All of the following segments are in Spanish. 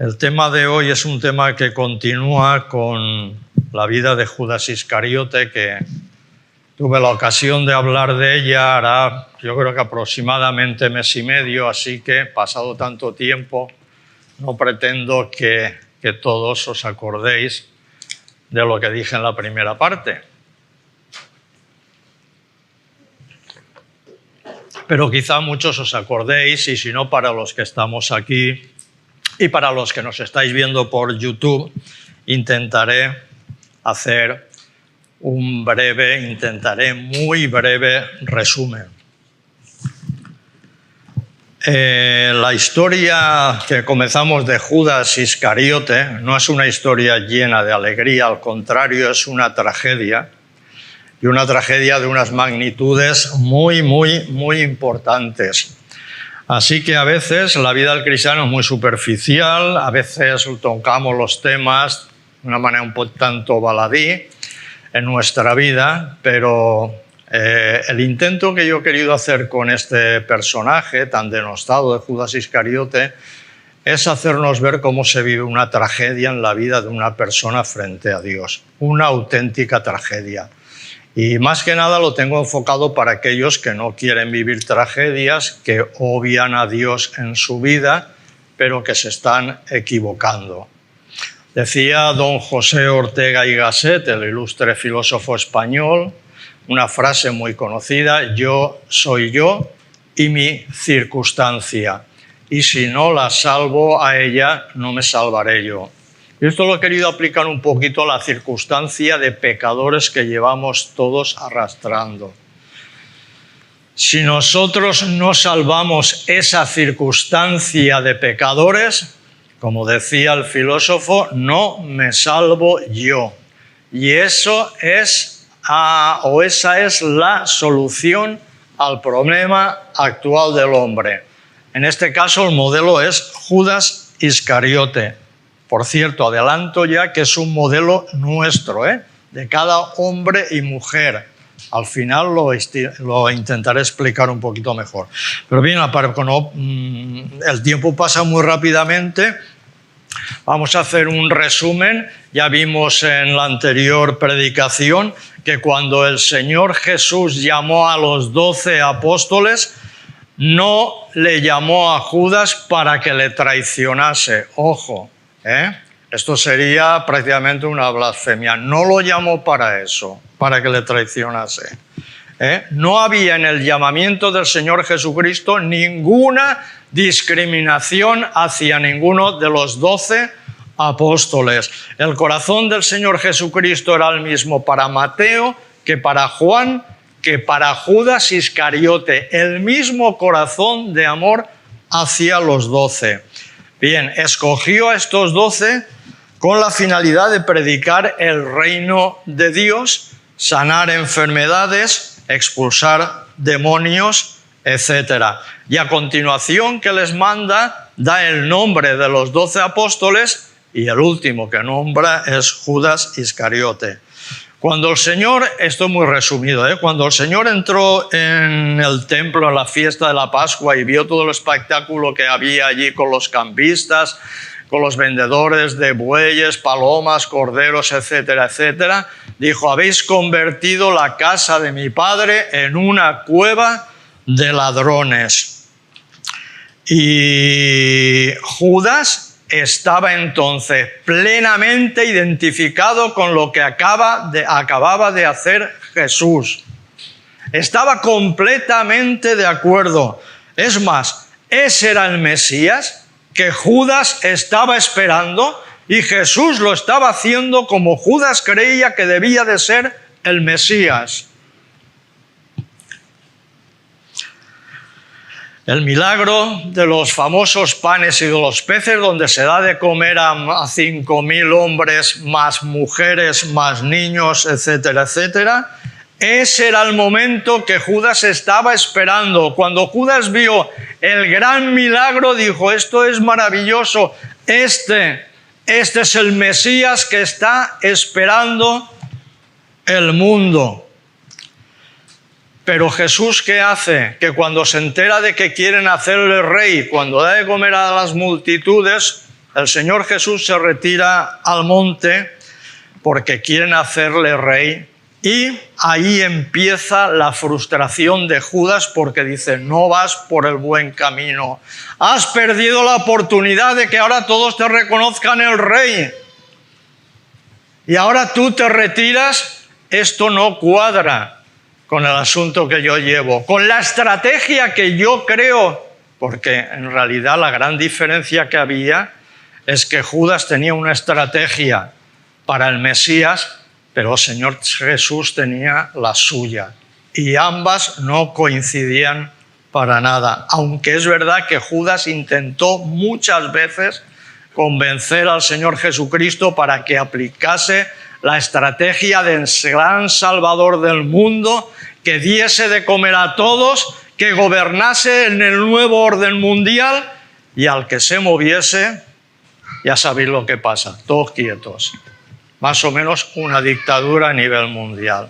El tema de hoy es un tema que continúa con la vida de Judas Iscariote, que tuve la ocasión de hablar de ella hará, yo creo que aproximadamente mes y medio, así que pasado tanto tiempo, no pretendo que todos os acordéis de lo que dije en la primera parte. Pero quizá muchos os acordéis, y si no, para los que estamos aquí y para los que nos estáis viendo por YouTube, intentaré hacer un muy breve resumen. La historia que comenzamos de Judas Iscariote no es una historia llena de alegría, al contrario, es una tragedia, y una tragedia de unas magnitudes muy importantes. Así que a veces la vida del cristiano es muy superficial, a veces tocamos los temas de una manera un poco tanto baladí en nuestra vida, pero el intento que yo he querido hacer con este personaje tan denostado de Judas Iscariote es hacernos ver cómo se vive una tragedia en la vida de una persona frente a Dios, una auténtica tragedia. Y más que nada lo tengo enfocado para aquellos que no quieren vivir tragedias, que obvian a Dios en su vida, pero que se están equivocando. Decía don José Ortega y Gasset, el ilustre filósofo español, una frase muy conocida: yo soy yo y mi circunstancia, y si no la salvo a ella, no me salvaré yo. Y esto lo he querido aplicar un poquito a la circunstancia de pecadores que llevamos todos arrastrando. Si nosotros no salvamos esa circunstancia de pecadores, como decía el filósofo, no me salvo yo. Y esa es la solución al problema actual del hombre. En este caso el modelo es Judas Iscariote. Por cierto, adelanto ya que es un modelo nuestro, de cada hombre y mujer. Al final lo intentaré explicar un poquito mejor. Pero bien, el tiempo pasa muy rápidamente. Vamos a hacer un resumen. Ya vimos en la anterior predicación que cuando el Señor Jesús llamó a los 12 apóstoles, no le llamó a Judas para que le traicionase. Ojo. Esto sería prácticamente una blasfemia. No lo llamó para eso, para que le traicionase. No había en el llamamiento del Señor Jesucristo ninguna discriminación hacia ninguno de los 12 apóstoles. El corazón del Señor Jesucristo era el mismo para Mateo que para Juan, que para Judas Iscariote. El mismo corazón de amor hacia los 12. Bien, escogió a estos 12 con la finalidad de predicar el reino de Dios, sanar enfermedades, expulsar demonios, etc. Y a continuación que les manda, da el nombre de los 12 apóstoles y el último que nombra es Judas Iscariote. Cuando el Señor, esto es muy resumido, cuando el Señor entró en el templo en la fiesta de la Pascua y vio todo el espectáculo que había allí con los campistas, con los vendedores de bueyes, palomas, corderos, etcétera, etcétera, dijo: habéis convertido la casa de mi padre en una cueva de ladrones. Y Judas estaba entonces plenamente identificado con lo que acababa de hacer Jesús. Estaba completamente de acuerdo. Es más, ese era el Mesías que Judas estaba esperando, y Jesús lo estaba haciendo como Judas creía que debía de ser el Mesías. El milagro de los famosos panes y de los peces, donde se da de comer a 5.000 hombres, más mujeres, más niños, etcétera, etcétera. Ese era el momento que Judas estaba esperando. Cuando Judas vio el gran milagro, dijo: esto es maravilloso, este es el Mesías que está esperando el mundo. Pero Jesús, ¿qué hace? Que cuando se entera de que quieren hacerle rey, cuando da de comer a las multitudes, El Señor Jesús se retira al monte porque quieren hacerle rey y ahí empieza la frustración de Judas porque dice, no vas por el buen camino, has perdido la oportunidad de que ahora todos te reconozcan el rey y ahora tú te retiras, esto no cuadra con el asunto que yo llevo, con la estrategia que yo creo, porque en realidad la gran diferencia que había es que Judas tenía una estrategia para el Mesías, pero el Señor Jesús tenía la suya y ambas no coincidían para nada, aunque es verdad que Judas intentó muchas veces convencer al Señor Jesucristo para que aplicase la estrategia del gran Salvador del mundo, que diese de comer a todos, que gobernase en el nuevo orden mundial y al que se moviese, ya sabéis lo que pasa, todos quietos. Más o menos una dictadura a nivel mundial,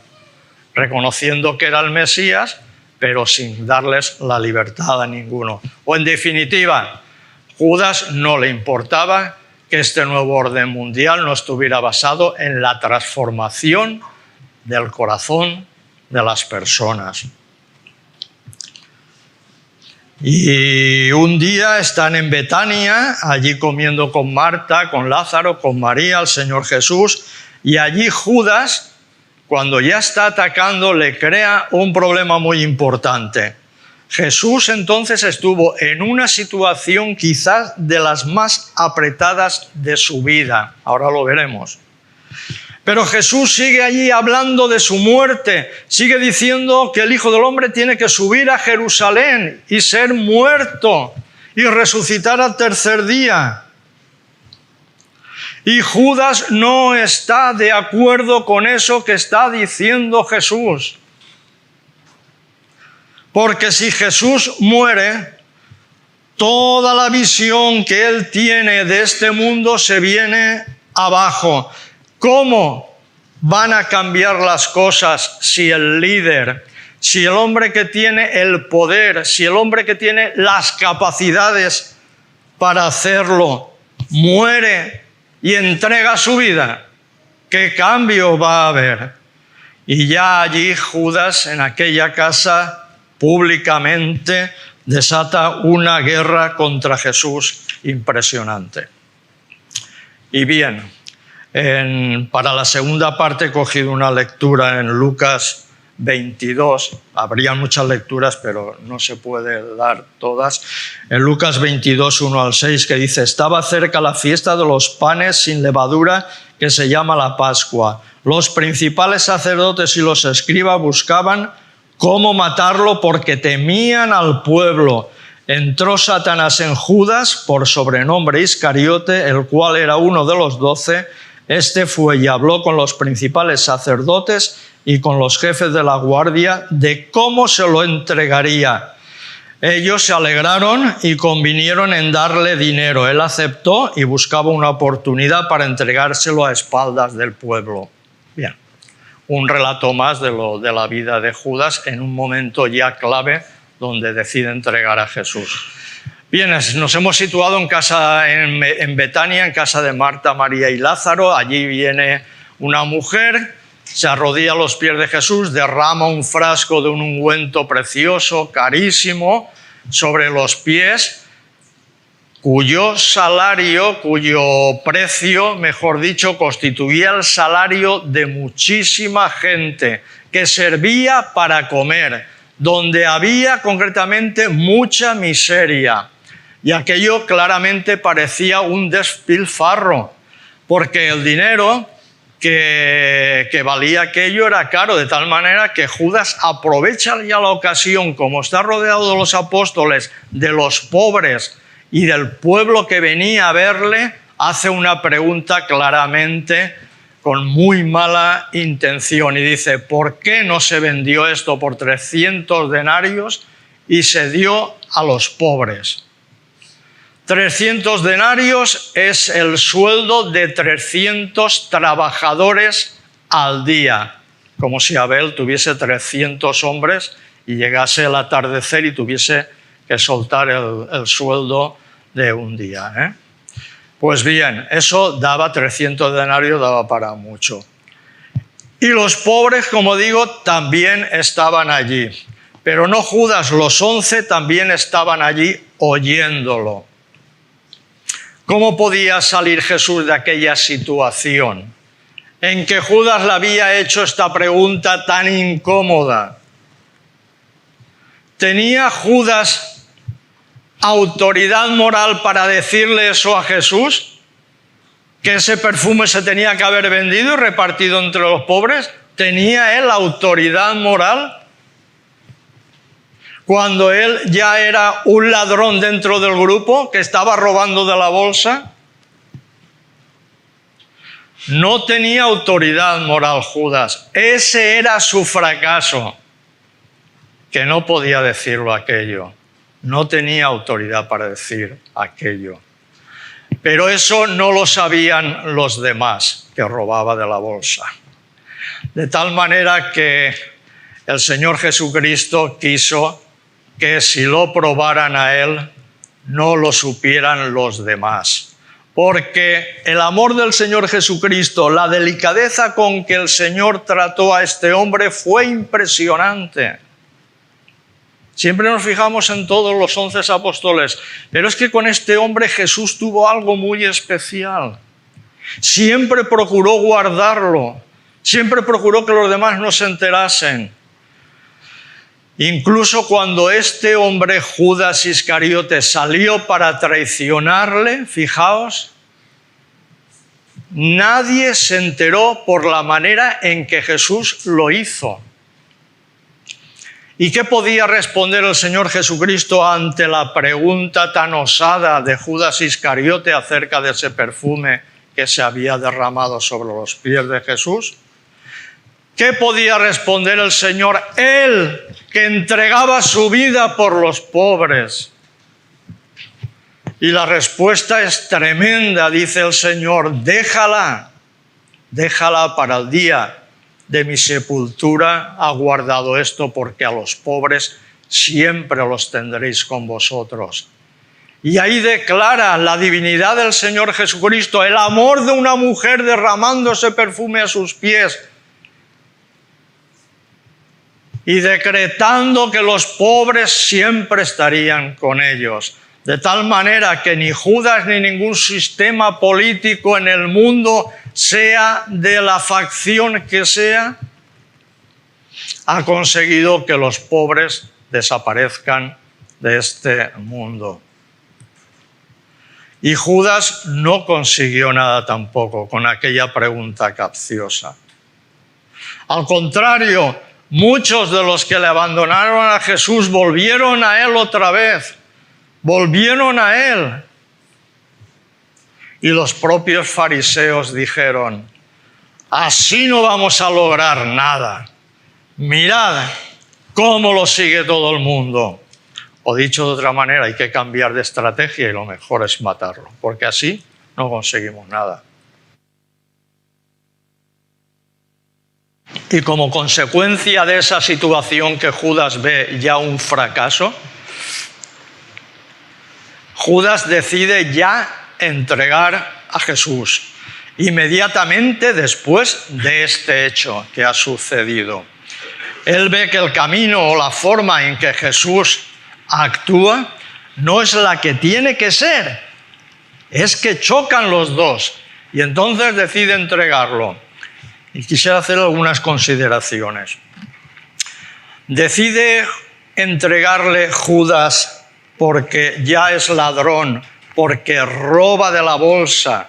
reconociendo que era el Mesías, pero sin darles la libertad a ninguno. O en definitiva, Judas no le importaba que este nuevo orden mundial no estuviera basado en la transformación del corazón de las personas. Y un día están en Betania, allí comiendo con Marta, con Lázaro, con María, el Señor Jesús, y allí Judas, cuando ya está atacando, le crea un problema muy importante. Jesús entonces estuvo en una situación quizás de las más apretadas de su vida, ahora lo veremos. Pero Jesús sigue allí hablando de su muerte, sigue diciendo que el Hijo del Hombre tiene que subir a Jerusalén y ser muerto y resucitar al tercer día. Y Judas no está de acuerdo con eso que está diciendo Jesús. Porque si Jesús muere, toda la visión que él tiene de este mundo se viene abajo. ¿Cómo van a cambiar las cosas si el líder, si el hombre que tiene el poder, si el hombre que tiene las capacidades para hacerlo muere y entrega su vida? ¿Qué cambio va a haber? Y ya allí Judas, en aquella casa, públicamente desata una guerra contra Jesús impresionante. Y bien, para la segunda parte he cogido una lectura en Lucas 22. Habría muchas lecturas, pero no se puede dar todas. En Lucas 22, 1 al 6, que dice: estaba cerca la fiesta de los panes sin levadura, que se llama la Pascua. Los principales sacerdotes y los escribas buscaban cómo matarlo porque temían al pueblo. Entró Satanás en Judas, por sobrenombre Iscariote, el cual era uno de los 12. Este fue y habló con los principales sacerdotes y con los jefes de la guardia de cómo se lo entregaría. Ellos se alegraron y convinieron en darle dinero. Él aceptó y buscaba una oportunidad para entregárselo a espaldas del pueblo. Bien, un relato más de la vida de Judas en un momento ya clave donde decide entregar a Jesús. Bien, nos hemos situado en Betania, en casa de Marta, María y Lázaro. Allí viene una mujer, se arrodilla a los pies de Jesús, derrama un frasco de un ungüento precioso, carísimo, sobre los pies, cuyo precio, mejor dicho, constituía el salario de muchísima gente que servía para comer, donde había concretamente mucha miseria. Y aquello claramente parecía un despilfarro, porque el dinero que valía aquello era caro, de tal manera que Judas aprovecha ya la ocasión, como está rodeado de los apóstoles, de los pobres y del pueblo que venía a verle, hace una pregunta claramente con muy mala intención y dice: ¿por qué no se vendió esto por 300 denarios y se dio a los pobres? 300 denarios es el sueldo de 300 trabajadores al día, como si Abel tuviese 300 hombres y llegase el atardecer y tuviese que soltar el sueldo de un día, Pues bien, eso daba 300 denarios, daba para mucho. Y los pobres, como digo, también estaban allí. Pero no Judas, los 11 también estaban allí oyéndolo. ¿Cómo podía salir Jesús de aquella situación en que Judas le había hecho esta pregunta tan incómoda? ¿Tenía Judas autoridad moral para decirle eso a Jesús? ¿Que ese perfume se tenía que haber vendido y repartido entre los pobres? ¿Tenía él autoridad moral? Cuando él ya era un ladrón dentro del grupo que estaba robando de la bolsa. No tenía autoridad moral Judas. Ese era su fracaso, que no podía decirlo aquello. No tenía autoridad para decir aquello. Pero eso no lo sabían los demás, que robaba de la bolsa. De tal manera que el Señor Jesucristo quiso que si lo probaran a él, no lo supieran los demás. Porque el amor del Señor Jesucristo, la delicadeza con que el Señor trató a este hombre fue impresionante. Siempre nos fijamos en todos los 11 apóstoles, pero es que con este hombre Jesús tuvo algo muy especial. Siempre procuró guardarlo, siempre procuró que los demás no se enterasen. Incluso cuando este hombre, Judas Iscariote, salió para traicionarle, fijaos, nadie se enteró por la manera en que Jesús lo hizo. ¿Y qué podía responder el Señor Jesucristo ante la pregunta tan osada de Judas Iscariote acerca de ese perfume que se había derramado sobre los pies de Jesús? ¿Qué podía responder el Señor? Él, que entregaba su vida por los pobres. Y la respuesta es tremenda, dice el Señor: déjala para el día de mi sepultura, ha guardado esto, porque a los pobres siempre los tendréis con vosotros. Y ahí declara la divinidad del Señor Jesucristo, el amor de una mujer derramando ese perfume a sus pies y decretando que los pobres siempre estarían con ellos. De tal manera que ni Judas ni ningún sistema político en el mundo, sea de la facción que sea, ha conseguido que los pobres desaparezcan de este mundo. Y Judas no consiguió nada tampoco con aquella pregunta capciosa. Al contrario, muchos de los que le abandonaron a Jesús volvieron a él otra vez. Volvieron a él. Y los propios fariseos dijeron: así no vamos a lograr nada. Mirad cómo lo sigue todo el mundo. O dicho de otra manera, hay que cambiar de estrategia y lo mejor es matarlo, porque así no conseguimos nada. Y como consecuencia de esa situación que Judas ve ya un fracaso, Judas decide ya entregar a Jesús inmediatamente después de este hecho que ha sucedido. Él ve que el camino o la forma en que Jesús actúa no es la que tiene que ser, es que chocan los dos, y entonces decide entregarlo. Y quisiera hacer algunas consideraciones. Decide entregarle Judas porque ya es ladrón, porque roba de la bolsa,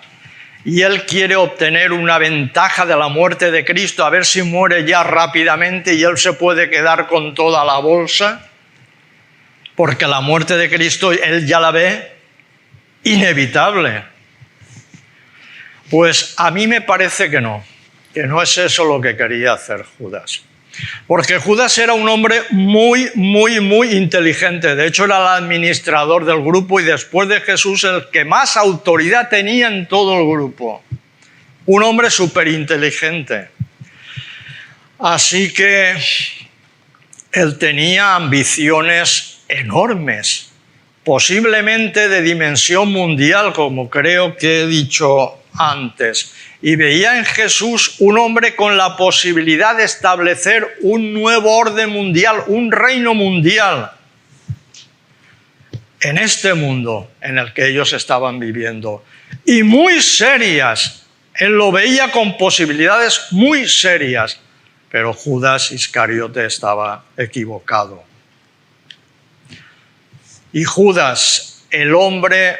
y él quiere obtener una ventaja de la muerte de Cristo, a ver si muere ya rápidamente y él se puede quedar con toda la bolsa, porque la muerte de Cristo él ya la ve inevitable. Pues a mí me parece que no es eso lo que quería hacer Judas. Porque Judas era un hombre muy inteligente. De hecho, era el administrador del grupo y después de Jesús el que más autoridad tenía en todo el grupo. Un hombre súper inteligente. Así que él tenía ambiciones enormes. posiblemente de dimensión mundial, como creo que he dicho antes, y veía en Jesús un hombre con la posibilidad de establecer un nuevo orden mundial, un reino mundial, en este mundo en el que ellos estaban viviendo. Y muy serias, él lo veía con posibilidades muy serias, pero Judas Iscariote estaba equivocado. Y Judas, el hombre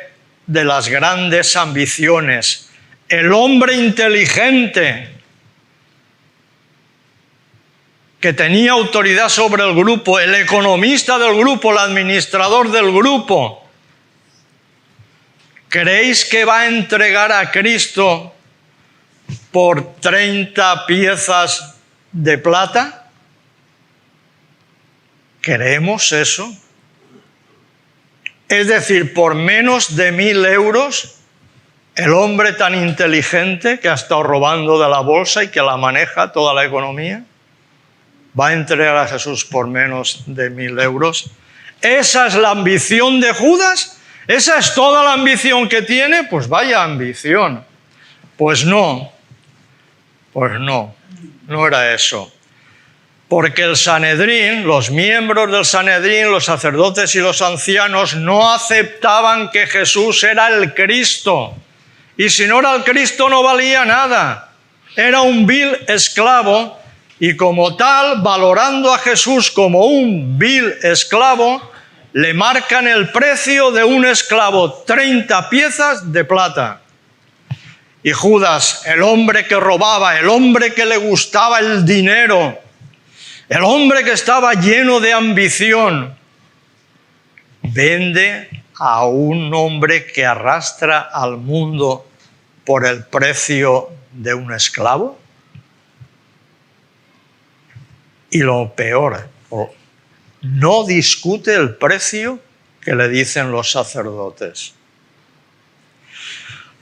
de las grandes ambiciones, el hombre inteligente, que tenía autoridad sobre el grupo, el economista del grupo, el administrador del grupo, ¿creéis que va a entregar a Cristo por 30 piezas de plata? ¿Creemos eso? Es decir, por menos de 1.000 euros, el hombre tan inteligente que ha estado robando de la bolsa y que la maneja toda la economía, va a entregar a Jesús por menos de 1.000 euros. ¿Esa es la ambición de Judas? ¿Esa es toda la ambición que tiene? Pues vaya ambición. Pues no, no era eso. Porque el Sanedrín, los miembros del Sanedrín, los sacerdotes y los ancianos no aceptaban que Jesús era el Cristo. Y si no era el Cristo no valía nada. Era un vil esclavo y como tal, valorando a Jesús como un vil esclavo, le marcan el precio de un esclavo, 30 piezas de plata. Y Judas, el hombre que robaba, el hombre que le gustaba el dinero, el hombre que estaba lleno de ambición, vende a un hombre que arrastra al mundo por el precio de un esclavo. Y lo peor, no discute el precio que le dicen los sacerdotes.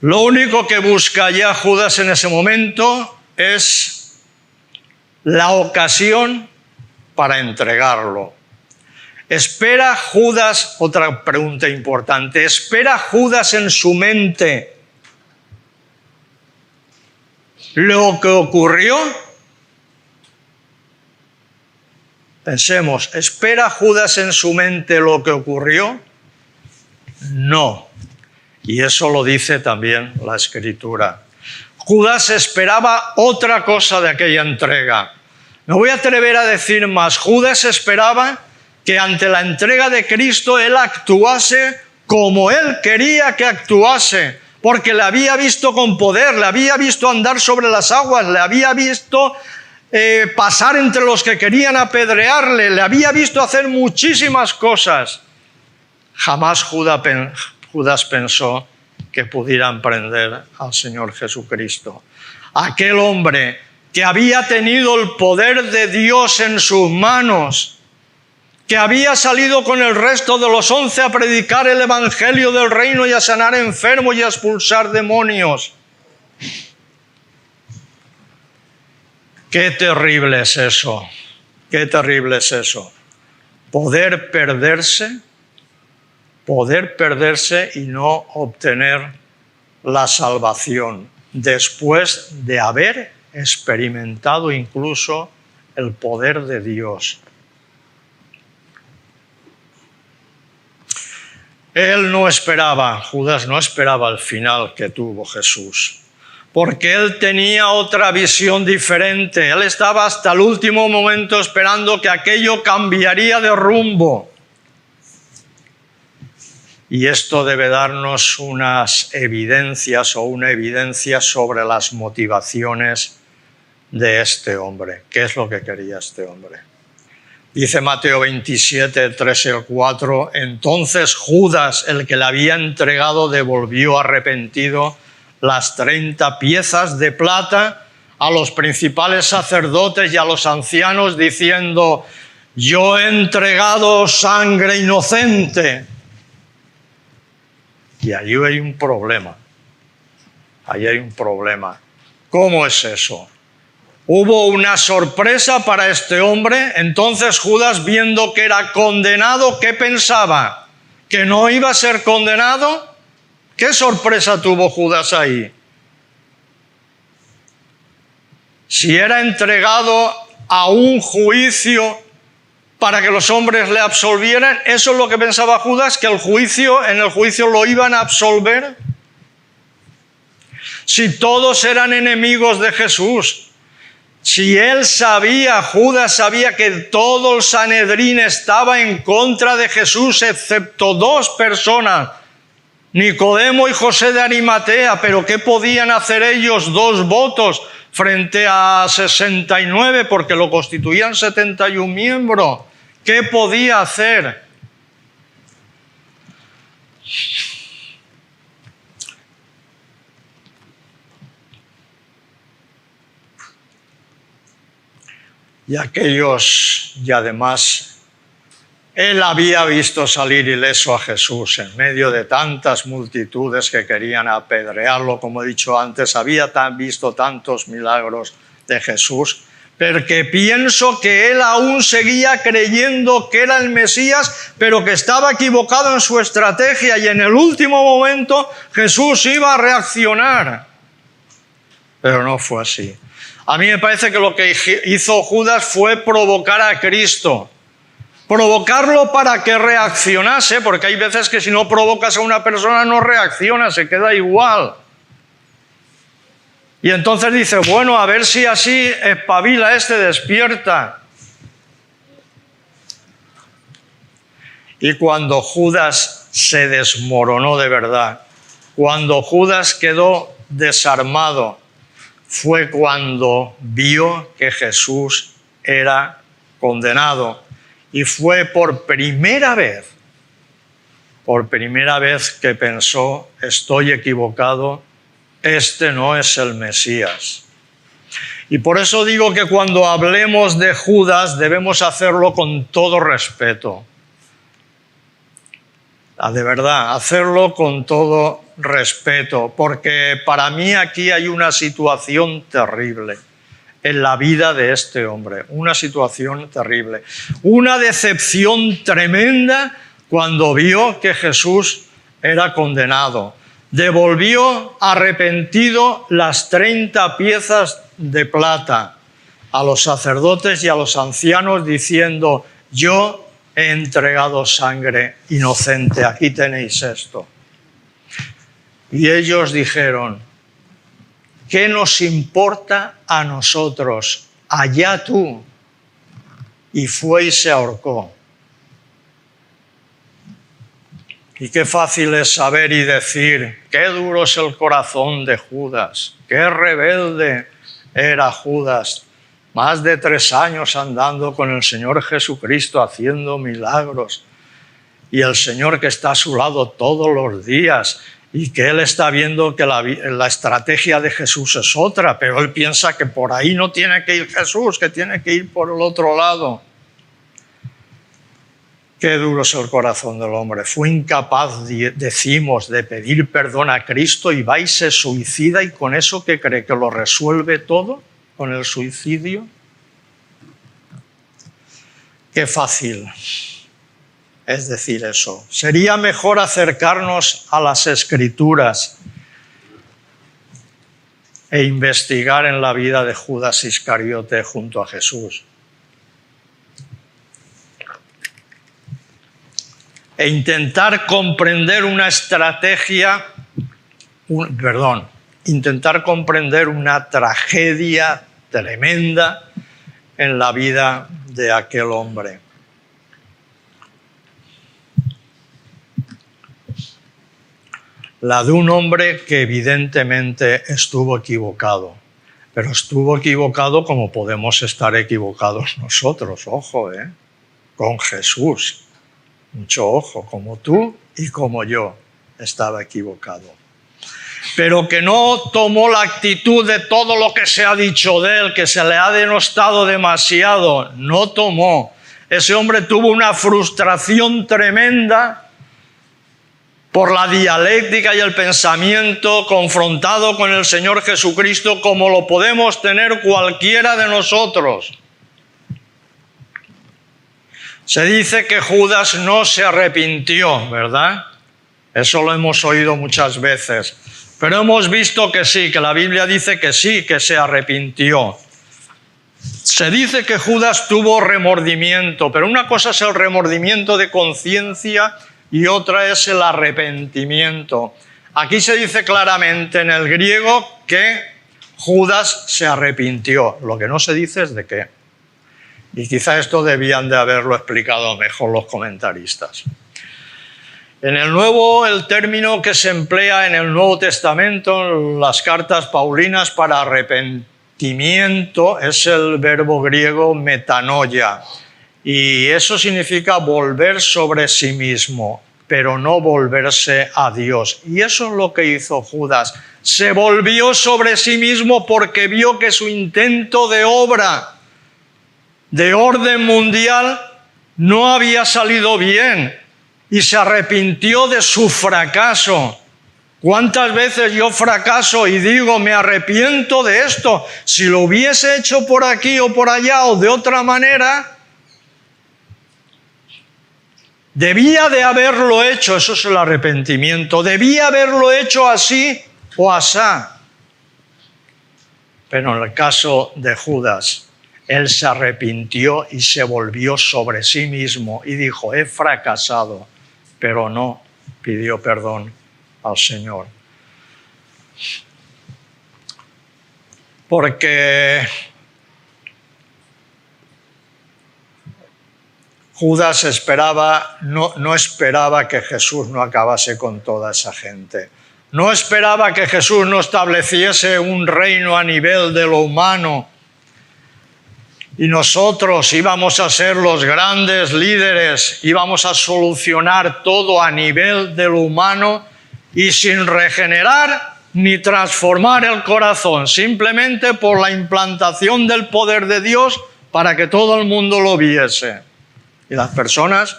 Lo único que busca ya Judas en ese momento es la ocasión para entregarlo. Espera Judas, otra pregunta importante, ¿espera Judas en su mente lo que ocurrió? Pensemos, ¿espera Judas en su mente lo que ocurrió? No. Y eso lo dice también la Escritura. Judas esperaba otra cosa de aquella entrega. Me voy a atrever a decir más. Judas esperaba que ante la entrega de Cristo él actuase como él quería que actuase, porque le había visto con poder, le había visto andar sobre las aguas, le había visto pasar entre los que querían apedrearle, le había visto hacer muchísimas cosas. Jamás Judas pensó que pudieran prender al Señor Jesucristo. Aquel hombre que había tenido el poder de Dios en sus manos, que había salido con el resto de los 11 a predicar el evangelio del reino y a sanar enfermos y a expulsar demonios. Qué terrible es eso, qué terrible es eso. Poder perderse y no obtener la salvación después de haber experimentado incluso el poder de Dios. Él no esperaba, Judas no esperaba el final que tuvo Jesús, porque él tenía otra visión diferente. Él estaba hasta el último momento esperando que aquello cambiaría de rumbo. Y esto debe darnos unas evidencias o una evidencia sobre las motivaciones de este hombre. ¿Qué es lo que quería este hombre? Dice Mateo 27, 3 y 4, entonces Judas, el que le había entregado, devolvió arrepentido las 30 piezas de plata a los principales sacerdotes y a los ancianos, diciendo, yo he entregado sangre inocente. Y allí hay un problema. Allí hay un problema. ¿Cómo es eso? Hubo una sorpresa para este hombre. Entonces Judas, viendo que era condenado, ¿qué pensaba? que no iba a ser condenado. ¿Qué sorpresa tuvo Judas ahí? Si era entregado a un juicio para que los hombres le absolvieran, ¿eso es lo que pensaba Judas? ¿Que en el juicio lo iban a absolver? Si todos eran enemigos de Jesús, si Judas sabía que todo el Sanedrín estaba en contra de Jesús, excepto 2 personas, Nicodemo y José de Arimatea, pero ¿qué podían hacer ellos 2 votos frente a 69? Porque lo constituían 71 miembros. ¿Qué podía hacer? Y además, él había visto salir ileso a Jesús en medio de tantas multitudes que querían apedrearlo, como he dicho antes, había visto tantos milagros de Jesús, porque pienso que él aún seguía creyendo que era el Mesías, pero que estaba equivocado en su estrategia y en el último momento Jesús iba a reaccionar. Pero no fue así. A mí me parece que lo que hizo Judas fue provocar a Cristo. Provocarlo para que reaccionase, porque hay veces que si no provocas a una persona no reacciona, se queda igual. Y entonces dice, bueno, a ver si así espabila despierta. Y cuando Judas se desmoronó de verdad, cuando Judas quedó desarmado, fue cuando vio que Jesús era condenado. Y fue por primera vez que pensó, estoy equivocado, este no es el Mesías. Y por eso digo que cuando hablemos de Judas debemos hacerlo con todo respeto. De verdad, hacerlo con todo respeto, porque para mí aquí hay una situación terrible en la vida de este hombre, una situación terrible, una decepción tremenda cuando vio que Jesús era condenado. Devolvió arrepentido las 30 piezas de plata a los sacerdotes y a los ancianos diciendo, yo he entregado sangre inocente, aquí tenéis esto. Y ellos dijeron, ¿qué nos importa a nosotros? Allá tú. Y fue y se ahorcó. Y qué fácil es saber y decir, qué duro es el corazón de Judas, qué rebelde era Judas. Más de 3 años andando con el Señor Jesucristo haciendo milagros. Y el Señor que está a su lado todos los días. Y que él está viendo que la estrategia de Jesús es otra, pero él piensa que por ahí no tiene que ir Jesús, que tiene que ir por el otro lado. Qué duro es el corazón del hombre. Fue incapaz, decimos, de pedir perdón a Cristo y va y se suicida, y con eso ¿qué cree? ¿Que lo resuelve todo con el suicidio? Qué fácil es decir eso. Sería mejor acercarnos a las Escrituras e investigar en la vida de Judas Iscariote junto a Jesús. E intentar comprender intentar comprender una tragedia tremenda en la vida de aquel hombre. La de un hombre que evidentemente estuvo equivocado, pero estuvo equivocado como podemos estar equivocados nosotros, ojo, con Jesús, mucho ojo, como tú y como yo estaba equivocado. Pero que no tomó la actitud de todo lo que se ha dicho de él, que se le ha denostado demasiado, no tomó. Ese hombre tuvo una frustración tremenda por la dialéctica y el pensamiento confrontado con el Señor Jesucristo, como lo podemos tener cualquiera de nosotros. Se dice que Judas no se arrepintió, ¿verdad? Eso lo hemos oído muchas veces. Pero hemos visto que sí, que la Biblia dice que sí, que se arrepintió. Se dice que Judas tuvo remordimiento, pero una cosa es el remordimiento de conciencia y otra es el arrepentimiento. Aquí se dice claramente en el griego que Judas se arrepintió. Lo que no se dice es de qué. Y quizá esto debían de haberlo explicado mejor los comentaristas. En el Nuevo, el término que se emplea en el Nuevo Testamento, en las cartas paulinas para arrepentimiento, es el verbo griego metanoia. Y eso significa volver sobre sí mismo, pero no volverse a Dios. Y eso es lo que hizo Judas. Se volvió sobre sí mismo porque vio que su intento de obra de orden mundial no había salido bien. Y se arrepintió de su fracaso. ¿Cuántas veces yo fracaso y digo, me arrepiento de esto? Si lo hubiese hecho por aquí o por allá o de otra manera, debía de haberlo hecho, eso es el arrepentimiento. Debía haberlo hecho así o asá. Pero en el caso de Judas, él se arrepintió y se volvió sobre sí mismo y dijo, he fracasado. Pero no pidió perdón al Señor. Porque Judas no esperaba que Jesús no acabase con toda esa gente. No esperaba que Jesús no estableciese un reino a nivel de lo humano. Y nosotros íbamos a ser los grandes líderes, íbamos a solucionar todo a nivel de lo humano y sin regenerar ni transformar el corazón, simplemente por la implantación del poder de Dios para que todo el mundo lo viese. Y las personas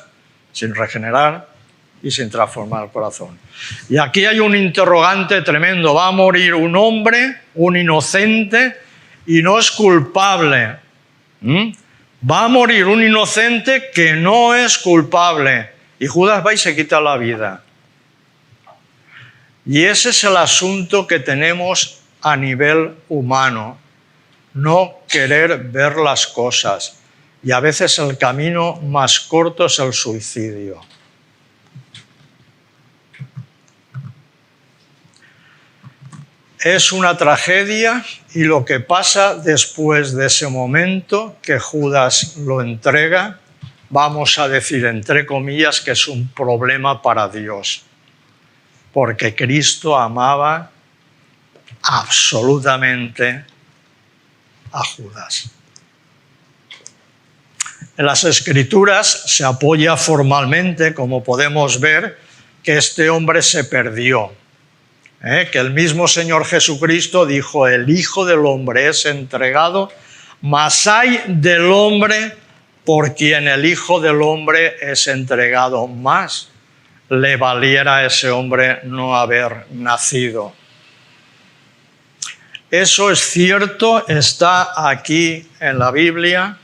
sin regenerar y sin transformar el corazón. Y aquí hay un interrogante tremendo. Va a morir un hombre, un inocente, y no es culpable. Va a morir un inocente que no es culpable. Y Judas va y se quita la vida. Y ese es el asunto que tenemos a nivel humano. No querer ver las cosas. Y a veces el camino más corto es el suicidio. Es una tragedia y lo que pasa después de ese momento que Judas lo entrega, vamos a decir entre comillas que es un problema para Dios, porque Cristo amaba absolutamente a Judas. En las Escrituras se apoya formalmente, como podemos ver, que este hombre se perdió. Que el mismo Señor Jesucristo dijo, el Hijo del Hombre es entregado, mas hay del hombre por quien el Hijo del Hombre es entregado, más le valiera a ese hombre no haber nacido. Eso es cierto, está aquí en la Biblia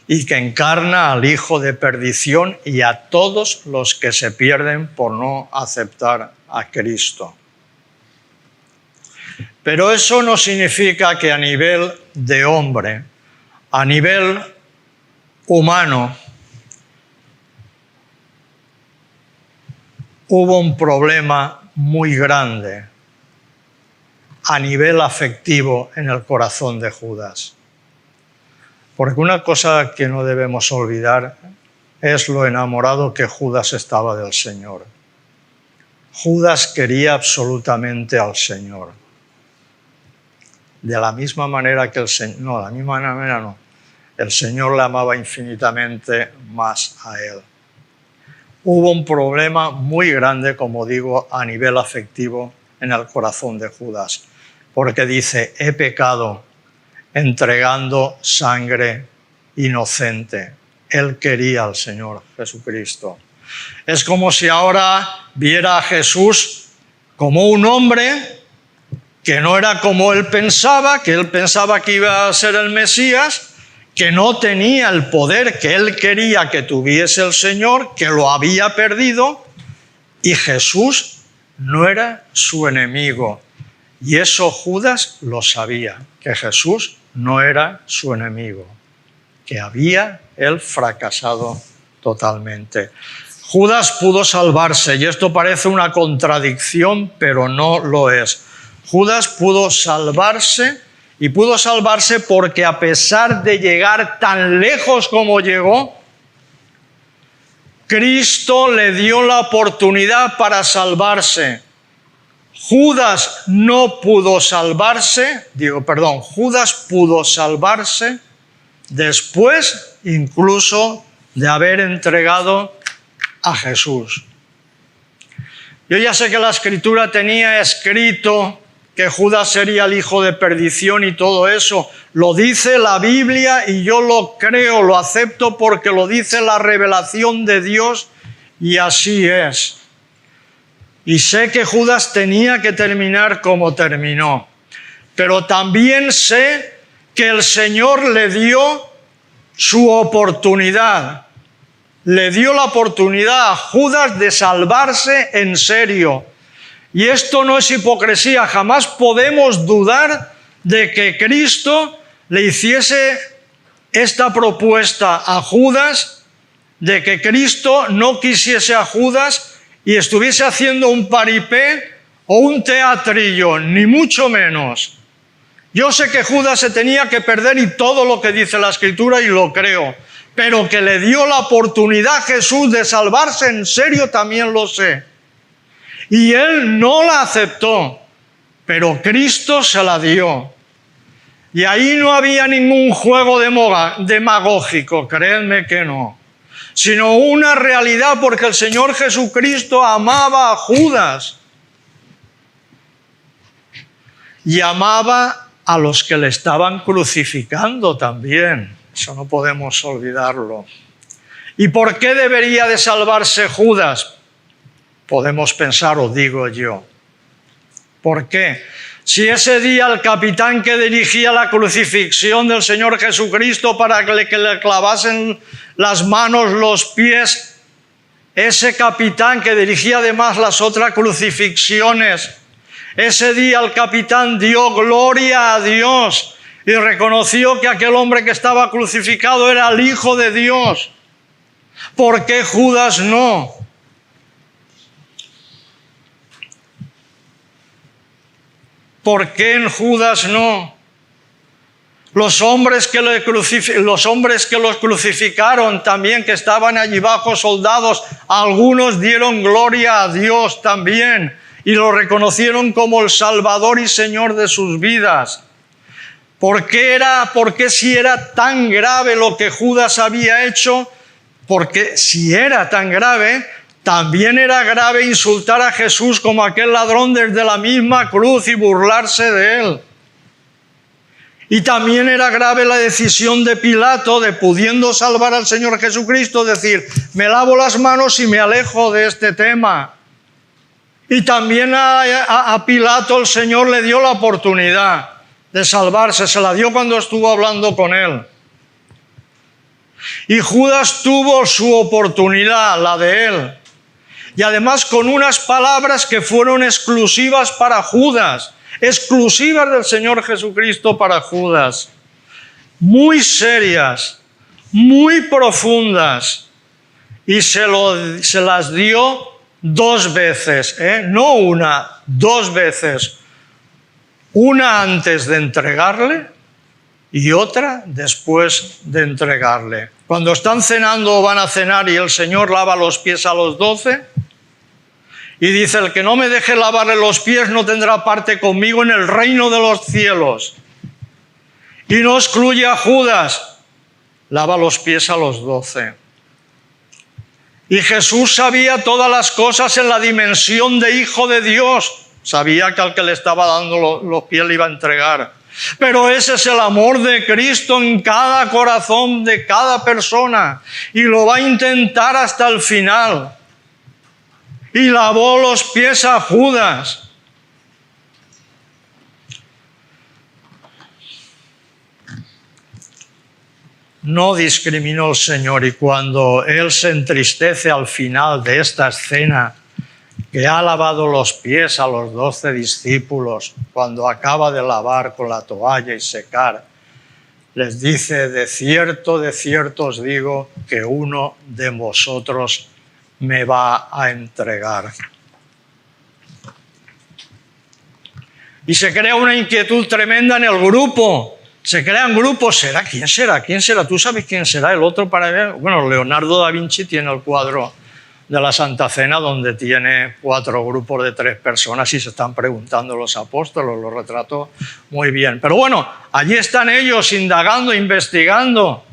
y que encarna al Hijo de perdición y a todos los que se pierden por no aceptar a Cristo. Pero eso no significa que a nivel de hombre, a nivel humano, hubo un problema muy grande a nivel afectivo en el corazón de Judas. Porque una cosa que no debemos olvidar es lo enamorado que Judas estaba del Señor. Judas quería absolutamente al Señor. De la misma manera que el Señor... No, de la misma manera no. El Señor le amaba infinitamente más a él. Hubo un problema muy grande, como digo, a nivel afectivo en el corazón de Judas. Porque dice, he pecado entregando sangre inocente. Él quería al Señor Jesucristo. Es como si ahora viera a Jesús como un hombre que no era como él pensaba, que él pensaba que iba a ser el Mesías, que no tenía el poder que él quería que tuviese el Señor, que lo había perdido, y Jesús no era su enemigo. Y eso Judas lo sabía, que Jesús no era su enemigo, que había él fracasado totalmente. Judas pudo salvarse, y esto parece una contradicción, pero no lo es. Judas pudo salvarse, y pudo salvarse porque a pesar de llegar tan lejos como llegó, Cristo le dio la oportunidad para salvarse. Judas pudo salvarse después incluso de haber entregado a Jesús. Yo ya sé que la Escritura tenía escrito que Judas sería el hijo de perdición y todo eso. Lo dice la Biblia y yo lo creo, lo acepto porque lo dice la revelación de Dios y así es. Y sé que Judas tenía que terminar como terminó. Pero también sé que el Señor le dio su oportunidad. Le dio la oportunidad a Judas de salvarse en serio. Y esto no es hipocresía. Jamás podemos dudar de que Cristo le hiciese esta propuesta a Judas, de que Cristo no quisiese a Judas y estuviese haciendo un paripé o un teatrillo, ni mucho menos. Yo sé que Judas se tenía que perder y todo lo que dice la Escritura y lo creo, pero que le dio la oportunidad a Jesús de salvarse en serio también lo sé. Y él no la aceptó, pero Cristo se la dio. Y ahí no había ningún juego demagógico, créanme que no, sino una realidad, porque el Señor Jesucristo amaba a Judas y amaba a los que le estaban crucificando también. Eso no podemos olvidarlo. ¿Y por qué debería de salvarse Judas? Podemos pensar, o digo yo. ¿Por qué? Si ese día el capitán que dirigía la crucifixión del Señor Jesucristo para que le clavasen las manos, los pies, ese capitán que dirigía además las otras crucifixiones, ese día el capitán dio gloria a Dios y reconoció que aquel hombre que estaba crucificado era el Hijo de Dios. ¿Por qué Judas no? ¿Por qué en Judas no? Los hombres que los crucificaron también, que estaban allí bajo soldados, algunos dieron gloria a Dios también y lo reconocieron como el Salvador y Señor de sus vidas. ¿Por qué si era tan grave lo que Judas había hecho? Porque si era tan grave, también era grave insultar a Jesús como aquel ladrón desde la misma cruz y burlarse de él. Y también era grave la decisión de Pilato de, pudiendo salvar al Señor Jesucristo, decir, me lavo las manos y me alejo de este tema. Y también a Pilato el Señor le dio la oportunidad de salvarse, se la dio cuando estuvo hablando con él. Y Judas tuvo su oportunidad, la de él. Y además con unas palabras que fueron exclusivas para Judas, exclusivas del Señor Jesucristo para Judas, muy serias, muy profundas, y se las dio 2 veces, no una, 2 veces, una antes de entregarle y otra después de entregarle. Cuando están cenando o van a cenar y el Señor lava los pies a los 12, y dice, el que no me deje lavarle los pies no tendrá parte conmigo en el reino de los cielos. Y no excluye a Judas, lava los pies a los 12. Y Jesús sabía todas las cosas en la dimensión de Hijo de Dios. Sabía que al que le estaba dando los pies le iba a entregar. Pero ese es el amor de Cristo en cada corazón de cada persona. Y lo va a intentar hasta el final. Y lavó los pies a Judas. no discriminó el Señor, y cuando Él se entristece al final de esta escena, que ha lavado los pies a los 12 discípulos, cuando acaba de lavar con la toalla y secar, les dice: de cierto os digo que uno de vosotros me va a entregar. Y se crea una inquietud tremenda en el grupo. Se crean grupos. ¿Será? ¿Quién será? ¿Quién será? ¿Tú sabes quién será? El otro para ver. Bueno, Leonardo da Vinci tiene el cuadro de la Santa Cena donde tiene 4 grupos de 3 personas y se están preguntando los apóstoles. Lo retrató muy bien. Pero bueno, allí están ellos indagando, investigando.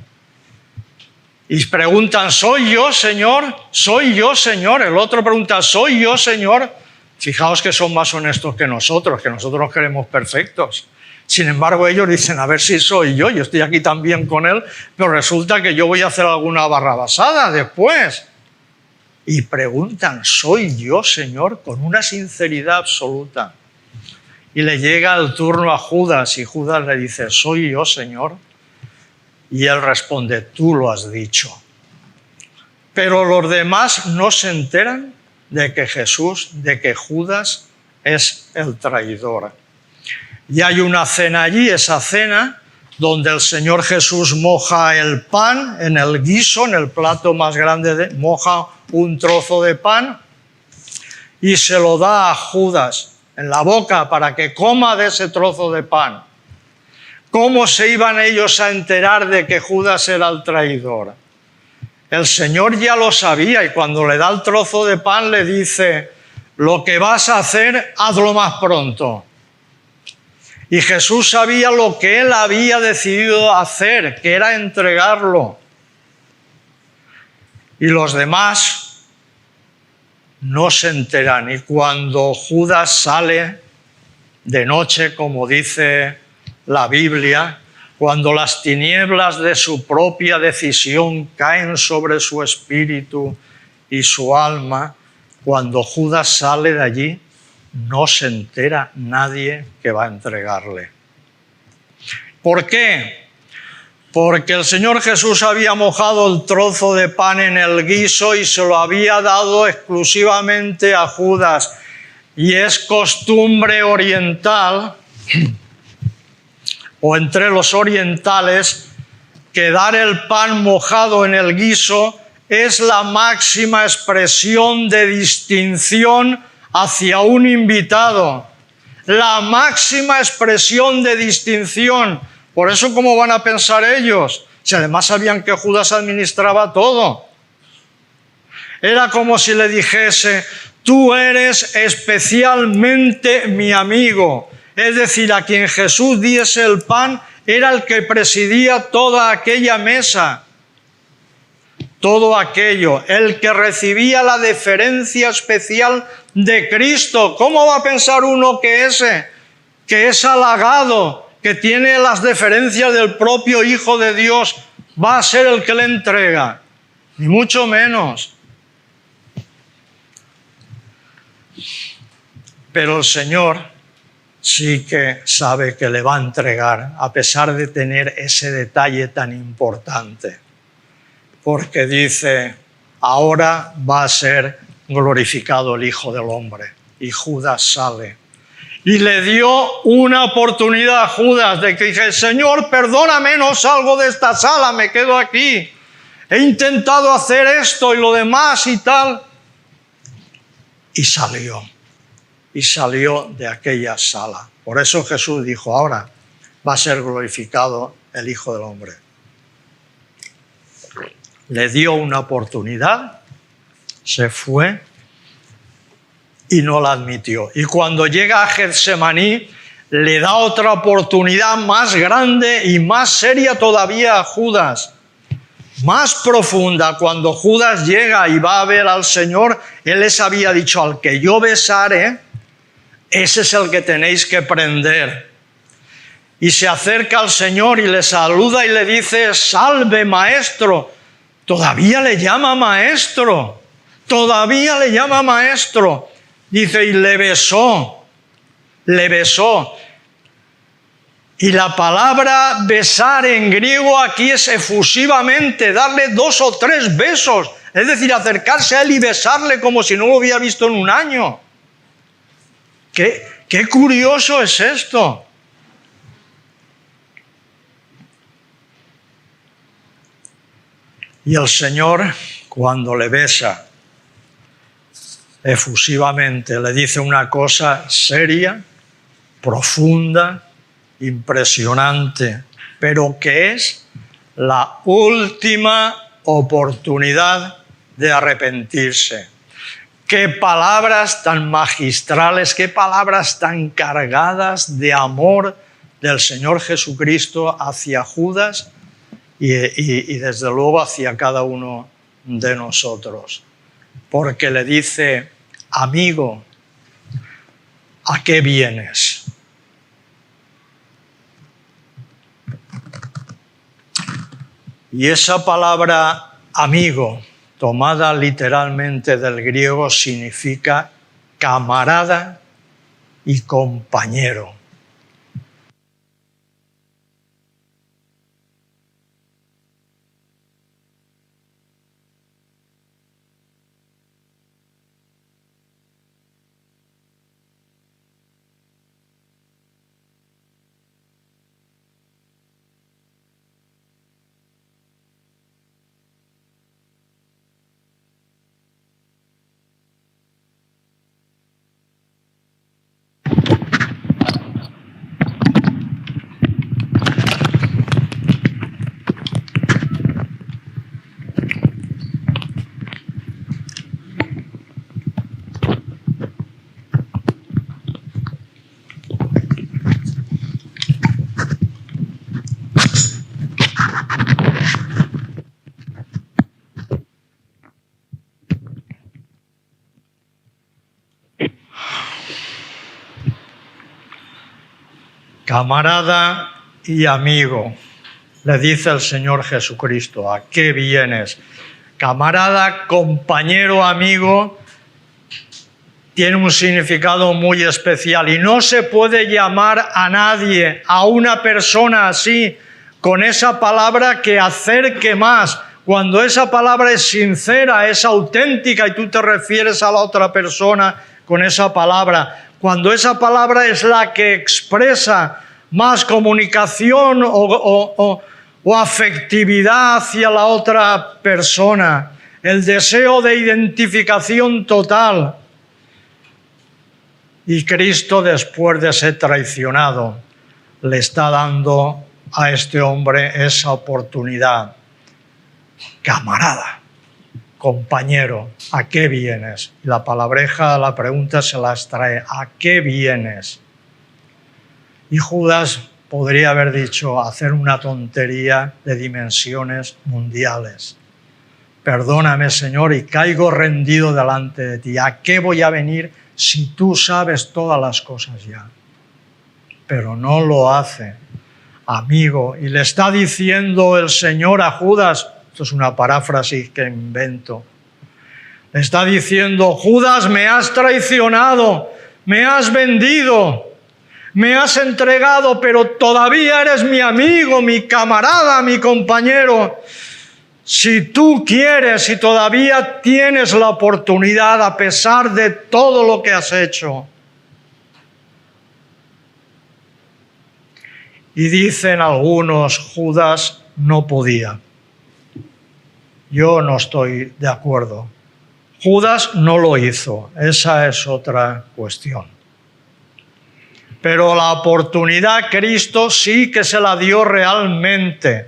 Y preguntan: ¿soy yo, Señor? ¿Soy yo, Señor? El otro pregunta: ¿soy yo, Señor? Fijaos que son más honestos que nosotros nos creemos perfectos. Sin embargo, ellos dicen: a ver si soy yo estoy aquí también con él, pero resulta que yo voy a hacer alguna barrabasada después. Y preguntan: ¿soy yo, Señor? Con una sinceridad absoluta. Y le llega el turno a Judas, y Judas le dice: ¿soy yo, Señor? Y él responde: tú lo has dicho. Pero los demás no se enteran de que Judas es el traidor. Y hay una cena allí, esa cena, donde el Señor Jesús moja el pan en el guiso, en el plato más grande, moja un trozo de pan y se lo da a Judas en la boca para que coma de ese trozo de pan. ¿Cómo se iban ellos a enterar de que Judas era el traidor? El Señor ya lo sabía, y cuando le da el trozo de pan le dice: lo que vas a hacer, hazlo más pronto. Y Jesús sabía lo que él había decidido hacer, que era entregarlo. Y los demás no se enteran. Y cuando Judas sale de noche, como dice la Biblia, cuando las tinieblas de su propia decisión caen sobre su espíritu y su alma, cuando Judas sale de allí, no se entera nadie que va a entregarle. ¿Por qué? Porque el Señor Jesús había mojado el trozo de pan en el guiso y se lo había dado exclusivamente a Judas. Y es costumbre oriental, o entre los orientales, que dar el pan mojado en el guiso es la máxima expresión de distinción hacia un invitado. La máxima expresión de distinción. Por eso, ¿cómo van a pensar ellos? Si además sabían que Judas administraba todo. Era como si le dijese: tú eres especialmente mi amigo. Es decir, a quien Jesús diese el pan era el que presidía toda aquella mesa. Todo aquello, el que recibía la deferencia especial de Cristo. ¿Cómo va a pensar uno que es halagado, que tiene las deferencias del propio Hijo de Dios, va a ser el que le entrega? Ni mucho menos. Pero el Señor sí que sabe que le va a entregar, a pesar de tener ese detalle tan importante. Porque dice: ahora va a ser glorificado el Hijo del Hombre. Y Judas sale. Y le dio una oportunidad a Judas de que dije: Señor, perdóname, no salgo de esta sala, me quedo aquí. He intentado hacer esto y lo demás y tal. Y salió. Y salió de aquella sala. Por eso Jesús dijo: ahora va a ser glorificado el Hijo del Hombre. Le dio una oportunidad, se fue y no la admitió. Y cuando llega a Getsemaní, le da otra oportunidad más grande y más seria todavía a Judas, más profunda. Cuando Judas llega y va a ver al Señor, él les había dicho: al que yo besare, ese es el que tenéis que prender. Y se acerca al Señor y le saluda y le dice: salve, maestro. Todavía le llama maestro. Todavía le llama maestro. Dice: y le besó. Le besó. Y la palabra besar en griego aquí es efusivamente, darle 2 o 3 besos, es decir, acercarse a él y besarle como si no lo hubiera visto en un año. ¡Qué curioso es esto! Y el Señor, cuando le besa efusivamente, le dice una cosa seria, profunda, impresionante, pero que es la última oportunidad de arrepentirse. Qué palabras tan magistrales, qué palabras tan cargadas de amor del Señor Jesucristo hacia Judas y desde luego hacia cada uno de nosotros. Porque le dice, amigo, ¿a qué vienes? Y esa palabra amigo, tomada literalmente del griego, significa camarada y compañero. Camarada y amigo, le dice el Señor Jesucristo, ¿a qué vienes? Camarada, compañero, amigo, tiene un significado muy especial y no se puede llamar a nadie, a una persona así, con esa palabra que acerque más. Cuando esa palabra es sincera, es auténtica y tú te refieres a la otra persona con esa palabra. Cuando esa palabra es la que expresa más comunicación o afectividad hacia la otra persona, el deseo de identificación total. Y Cristo, después de ser traicionado, le está dando a este hombre esa oportunidad. Camarada, compañero, ¿a qué vienes? Y la palabreja, la pregunta se las trae, ¿a qué vienes? Y Judas podría haber dicho, hacer una tontería de dimensiones mundiales. Perdóname, Señor, y caigo rendido delante de ti. ¿A qué voy a venir si tú sabes todas las cosas ya? Pero no lo hace, amigo. Y le está diciendo el Señor a Judas, esto es una paráfrasis que invento, le está diciendo, Judas, me has traicionado, me has vendido, me has entregado, pero todavía eres mi amigo, mi camarada, mi compañero. Si tú quieres y todavía tienes la oportunidad a pesar de todo lo que has hecho. Y dicen algunos, Judas no podía. Yo no estoy de acuerdo. Judas no lo hizo, esa es otra cuestión. Pero la oportunidad Cristo sí que se la dio realmente.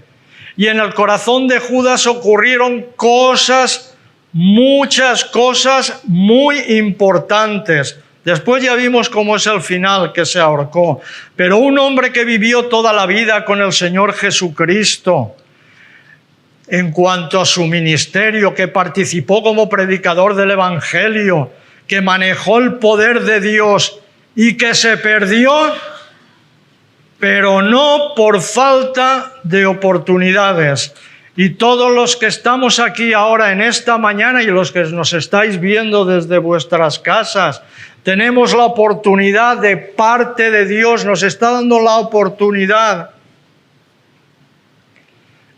Y en el corazón de Judas ocurrieron cosas, muchas cosas muy importantes. Después ya vimos cómo es el final, que se ahorcó. Pero un hombre que vivió toda la vida con el Señor Jesucristo, en cuanto a su ministerio, que participó como predicador del Evangelio, que manejó el poder de Dios y que se perdió, pero no por falta de oportunidades. Y todos los que estamos aquí ahora en esta mañana y los que nos estáis viendo desde vuestras casas, tenemos la oportunidad de parte de Dios, nos está dando la oportunidad,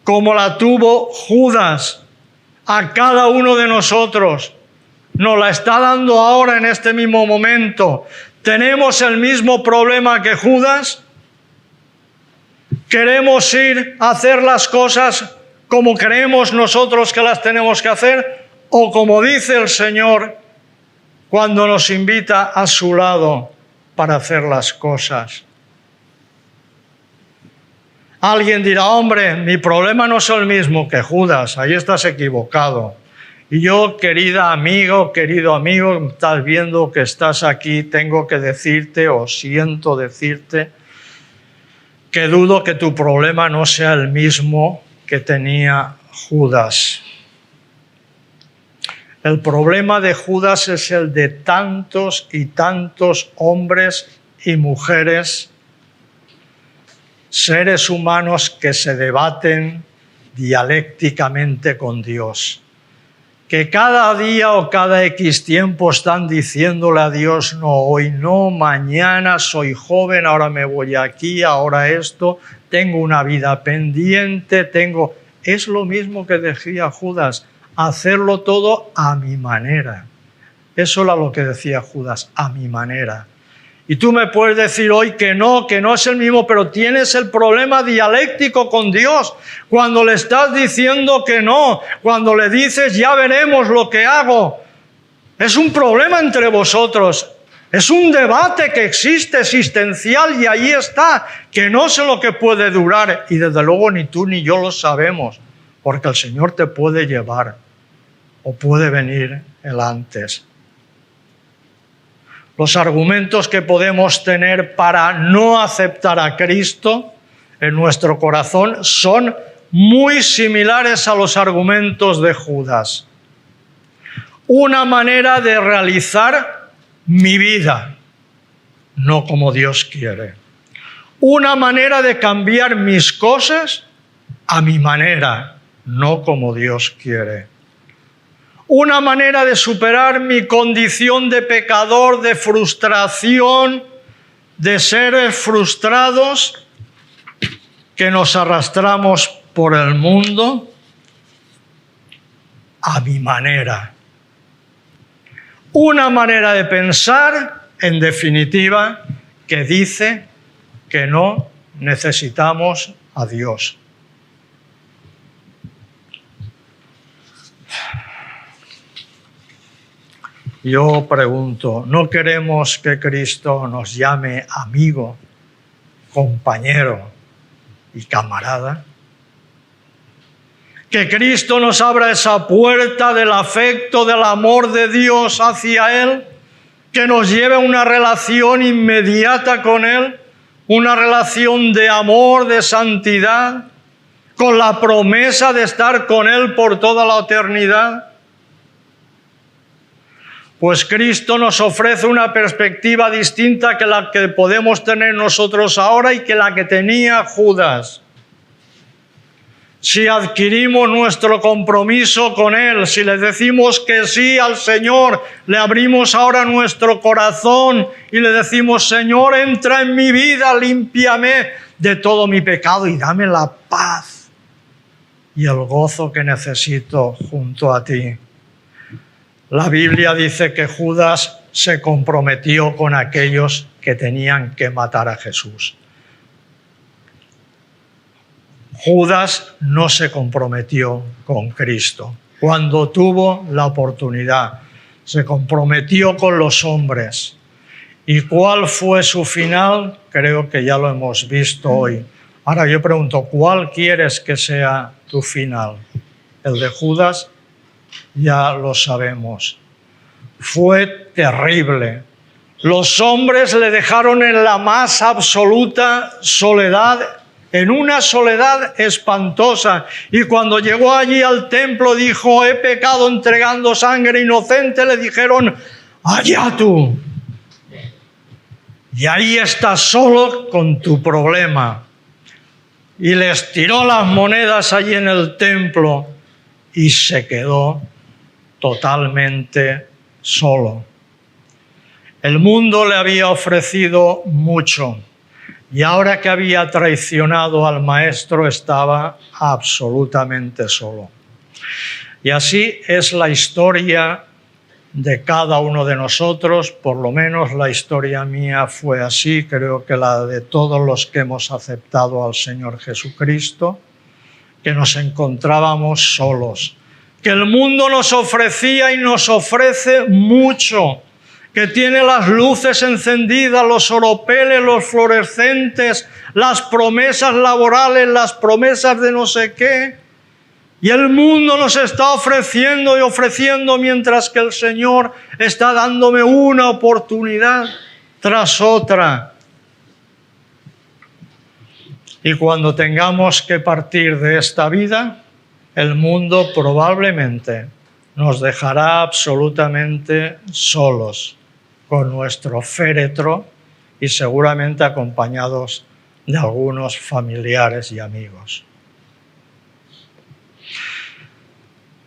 como la tuvo Judas, a cada uno de nosotros. Nos la está dando ahora en este mismo momento. ¿Tenemos el mismo problema que Judas? ¿Queremos ir a hacer las cosas como creemos nosotros que las tenemos que hacer? ¿O como dice el Señor cuando nos invita a su lado para hacer las cosas? Alguien dirá, hombre, mi problema no es el mismo que Judas, ahí estás equivocado. Y yo, querido amigo, estás viendo que estás aquí, tengo que decirte o siento decirte que dudo que tu problema no sea el mismo que tenía Judas. El problema de Judas es el de tantos y tantos hombres y mujeres, seres humanos que se debaten dialécticamente con Dios, que cada día o cada X tiempo están diciéndole a Dios, no, hoy no, mañana soy joven, ahora me voy aquí, ahora esto, tengo una vida pendiente, Es lo mismo que decía Judas, hacerlo todo a mi manera. Eso era lo que decía Judas, a mi manera. Y tú me puedes decir hoy que no es el mismo, pero tienes el problema dialéctico con Dios. Cuando le estás diciendo que no, cuando le dices ya veremos lo que hago. Es un problema entre vosotros. Es un debate que existe existencial y ahí está, que no sé lo que puede durar. Y desde luego ni tú ni yo lo sabemos, porque el Señor te puede llevar o puede venir Él antes. Los argumentos que podemos tener para no aceptar a Cristo en nuestro corazón son muy similares a los argumentos de Judas. Una manera de realizar mi vida, no como Dios quiere. Una manera de cambiar mis cosas a mi manera, no como Dios quiere. Una manera de superar mi condición de pecador, de frustración, de seres frustrados que nos arrastramos por el mundo a mi manera. Una manera de pensar, en definitiva, que dice que no necesitamos a Dios. Yo pregunto, ¿no queremos que Cristo nos llame amigo, compañero y camarada? Que Cristo nos abra esa puerta del afecto, del amor de Dios hacia Él, que nos lleve a una relación inmediata con Él, una relación de amor, de santidad, con la promesa de estar con Él por toda la eternidad. Pues Cristo nos ofrece una perspectiva distinta que la que podemos tener nosotros ahora y que la que tenía Judas. Si adquirimos nuestro compromiso con Él, si le decimos que sí al Señor, le abrimos ahora nuestro corazón y le decimos, Señor, entra en mi vida, límpiame de todo mi pecado y dame la paz y el gozo que necesito junto a ti. La Biblia dice que Judas se comprometió con aquellos que tenían que matar a Jesús. Judas no se comprometió con Cristo. Cuando tuvo la oportunidad, se comprometió con los hombres. ¿Y cuál fue su final? Creo que ya lo hemos visto hoy. Ahora yo pregunto, ¿cuál quieres que sea tu final? ¿El de Judas? Ya lo sabemos. Fue terrible. Los hombres le dejaron en la más absoluta soledad, en una soledad espantosa. Y cuando llegó allí al templo dijo, he pecado entregando sangre inocente, le dijeron, allá tú. Y ahí estás solo con tu problema. y les tiró las monedas allí en el templo y se quedó totalmente solo. El mundo le había ofrecido mucho y ahora que había traicionado al Maestro estaba absolutamente solo. Y así es la historia de cada uno de nosotros, por lo menos la historia mía fue así, creo que la de todos los que hemos aceptado al Señor Jesucristo, que nos encontrábamos solos, que el mundo nos ofrecía y nos ofrece mucho, que tiene las luces encendidas, los oropeles, los fluorescentes, las promesas laborales, las promesas de no sé qué. Y el mundo nos está ofreciendo y ofreciendo mientras que el Señor está dándome una oportunidad tras otra. Y cuando tengamos que partir de esta vida, el mundo probablemente nos dejará absolutamente solos con nuestro féretro y seguramente acompañados de algunos familiares y amigos.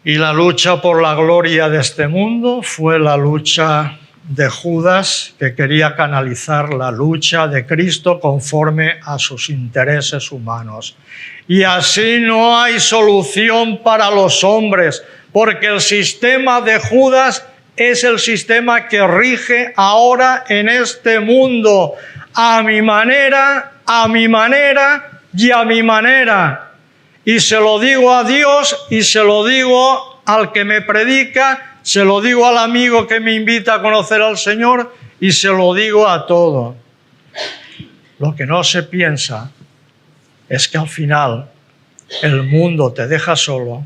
Y la lucha por la gloria de este mundo fue la lucha de Judas, que quería canalizar la lucha de Cristo conforme a sus intereses humanos. Y así no hay solución para los hombres, porque el sistema de Judas es el sistema que rige ahora en este mundo, a mi manera y a mi manera. Y se lo digo a Dios y se lo digo al que me predica, se lo digo al amigo que me invita a conocer al Señor y se lo digo a todo. Lo que no se piensa es que al final el mundo te deja solo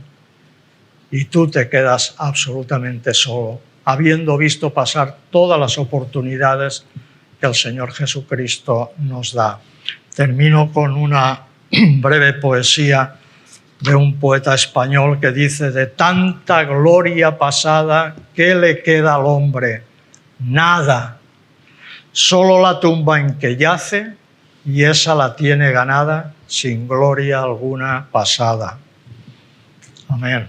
y tú te quedas absolutamente solo, habiendo visto pasar todas las oportunidades que el Señor Jesucristo nos da. Termino con una breve poesía de un poeta español que dice: de tanta gloria pasada, ¿qué le queda al hombre? Nada, solo la tumba en que yace, y esa la tiene ganada sin gloria alguna pasada. Amén.